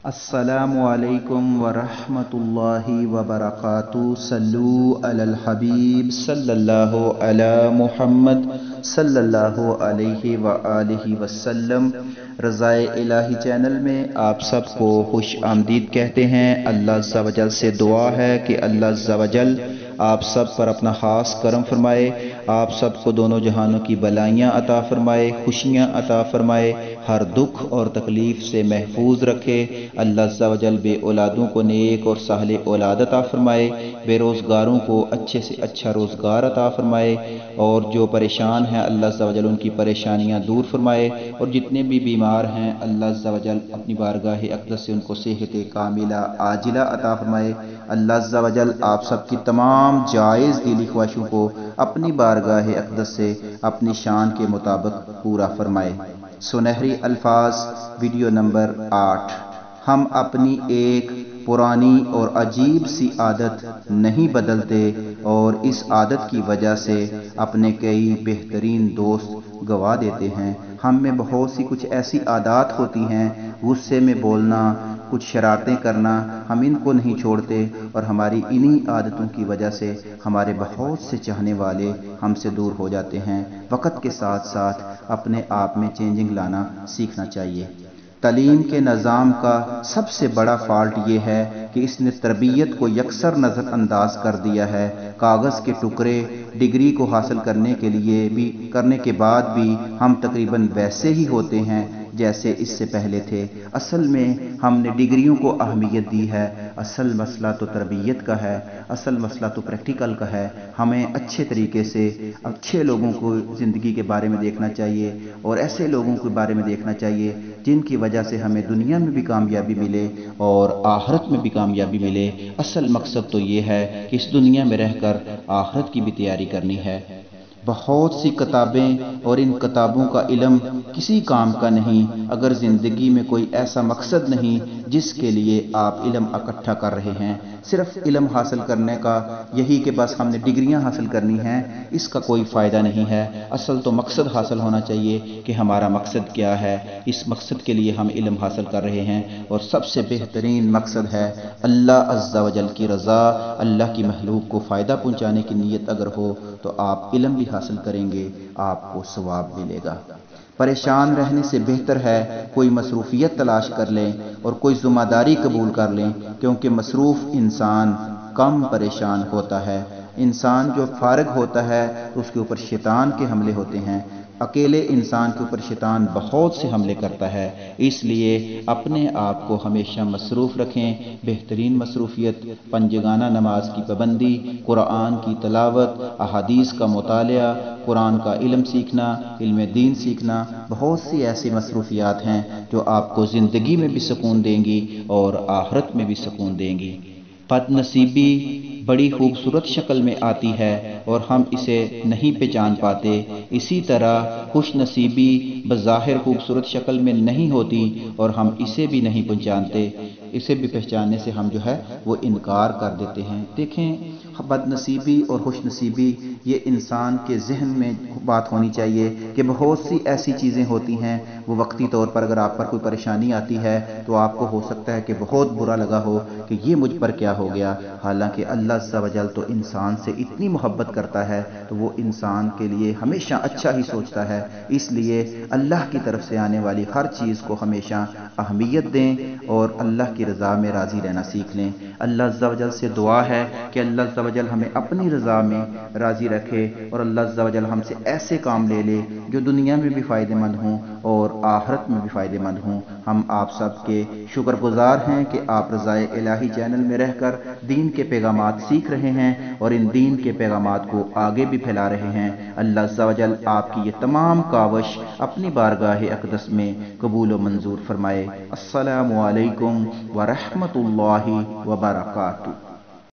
अस्सलामु अलैकुम वरहमतुल्लाहि वबरकातुहू। सल्लू अलल हबीब सल्लल्लाहु अला मुहम्मद सल्लल्लाहु अलैहि व आलिहि वसल्लम। रज़ाए इलाही चैनल में आप सबको खुश आमदीद कहते हैं। अल्लाह अज़्ज़ा वजल से दुआ है कि अल्लाह अज़्ज़ा वजल आप सब पर अपना ख़ास करम फरमाए, आप सबको दोनों जहानों की बलाइयाँ अता फरमाए, खुशियाँ अता फरमाए, हर दुख और तकलीफ़ से महफूज रखे। अल्लाह अज़्ज़ा वजल बे औलादों को नेक और साहले औलाद अता फरमाए, बेरोज़गारों को अच्छे से अच्छा रोज़गार अता फरमाए, और जो परेशान हैं अल्लाह अज़्ज़ा वजल उनकी परेशानियाँ दूर फरमाए, और जितने भी बीमार हैं अल्लाह अज़्ज़ा वजल अपनी बारगाह अक़दस से उनको सेहत कामिला आजिला अता फरमाए। अल्लाह अज़्ज़ा वजल आप सबकी तमाम जायज़ दिली ख्वाहिशों को अपनी बारगाह अक़दस से अपनी शान के मुताबिक पूरा फरमाए। सुनहरी अल्फाज वीडियो नंबर 8। हम अपनी एक पुरानी और अजीब सी आदत नहीं बदलते और इस आदत की वजह से अपने कई बेहतरीन दोस्त गवा देते हैं। हम में बहुत सी कुछ ऐसी आदत होती हैं, गुस्से में बोलना, कुछ शरारतें करना, हम इनको नहीं छोड़ते और हमारी इन्हीं आदतों की वजह से हमारे बहुत से चाहने वाले हमसे दूर हो जाते हैं। वक्त के साथ साथ अपने आप में चेंजिंग लाना सीखना चाहिए। तालीम के निज़ाम का सबसे बड़ा फॉल्ट ये है कि इसने तरबियत को यकसर नज़रअंदाज कर दिया है। कागज़ के टुकड़े डिग्री को हासिल करने के बाद भी हम तकरीबन वैसे ही होते हैं जैसे इससे पहले थे। असल में हमने डिग्रियों को अहमियत दी है। असल मसला तो तरबियत का है, असल मसला तो प्रैक्टिकल का है। हमें अच्छे तरीके से अच्छे लोगों को ज़िंदगी के बारे में देखना चाहिए और ऐसे लोगों के बारे में देखना चाहिए जिनकी वजह से हमें दुनिया में भी कामयाबी मिले और आखिरत में भी कामयाबी मिले। असल मकसद तो ये है कि इस दुनिया में रहकर आखिरत की भी तैयारी करनी है। बहुत सी किताबें और इन किताबों का इल्म किसी काम का नहीं अगर ज़िंदगी में कोई ऐसा मकसद नहीं जिसके लिए आप इल्म इकट्ठा कर रहे हैं। सिर्फ इल्म हासिल करने का यही कि बस हमने डिग्रियां हासिल करनी हैं, इसका कोई फ़ायदा नहीं है। असल तो मकसद हासिल होना चाहिए कि हमारा मकसद क्या है, इस मकसद के लिए हम इल्म हासिल कर रहे हैं। और सबसे बेहतरीन मकसद है अल्लाह अज़्ज़ा वजल की रज़ा। अल्लाह की महलूक को फ़ायदा पहुँचाने की नीयत अगर हो तो आप इल्म भी हासिल करेंगे, आपको सवाब मिलेगा। परेशान रहने से बेहतर है कोई मसरूफियत तलाश कर लें और कोई ज़िम्मेदारी कबूल कर लें, क्योंकि मसरूफ़ इंसान कम परेशान होता है। इंसान जो फारिग होता है तो उसके ऊपर शैतान के हमले होते हैं। अकेले इंसान के ऊपर शैतान बहुत से हमले करता है। इसलिए अपने आप को हमेशा मसरूफ़ रखें। बेहतरीन मसरूफियत पंजगाना नमाज की पाबंदी, कुरान की तलावत, अहादीस का मुतालिया, कुरान का इल्म सीखना, इल्म दीन सीखना, बहुत सी ऐसी मसरूफियात हैं जो आपको ज़िंदगी में भी सुकून देंगी और आखिरत में भी सुकून देंगी। बदनसीबी बड़ी खूबसूरत शक्ल में आती है और हम इसे नहीं पहचान पाते। इसी तरह खुश नसीबी बज़ाहिर खूबसूरत शक्ल में नहीं होती और हम इसे भी नहीं पहचानते। इसे भी पहचानने से हम जो है वो इनकार कर देते हैं। देखें, बदनसीबी और खुश नसीबी ये इंसान के जहन में बात होनी चाहिए कि बहुत सी ऐसी चीज़ें होती हैं वो वक्ती तौर पर अगर आप पर कोई परेशानी आती है तो आपको हो सकता है कि बहुत बुरा लगा हो कि ये मुझ पर क्या हो गया। हालांकि अल्लाह अज़्ज़ा वजल तो इंसान से इतनी मोहब्बत करता है तो वो इंसान के लिए हमेशा अच्छा ही सोचता है। इसलिए अल्लाह की तरफ से आने वाली हर चीज़ को हमेशा अहमियत दें और अल्लाह की रज़ा में राज़ी रहना सीख लें। अल्लाह अज़्ज़ा वजल से दुआ है कि अल्लाह अज़्ज़ा वजल हमें अपनी रज़ा में राज़ी रखे और अल्लाह अज़्ज़ा वजल हमसे ऐसे काम ले ले जो दुनिया में भी फ़ायदेमंद हों और आखिरत में भी फ़ायदेमंद हों। हम आप सब के शुक्रगुज़ार हैं कि आप रज़ाए इलाही चैनल में रहकर दीन के पैगामात सीख रहे हैं और इन दीन के पैगामात को आगे भी फैला रहे हैं। अल्लाह अज़्ज़ा वजल आपकी ये तमाम काविश अपनी बारगाह अक़दस में कबूल व मंजूर फरमाए। अस्सलामु अलैकुम व रहमतुल्लाहि व बरकातुहू।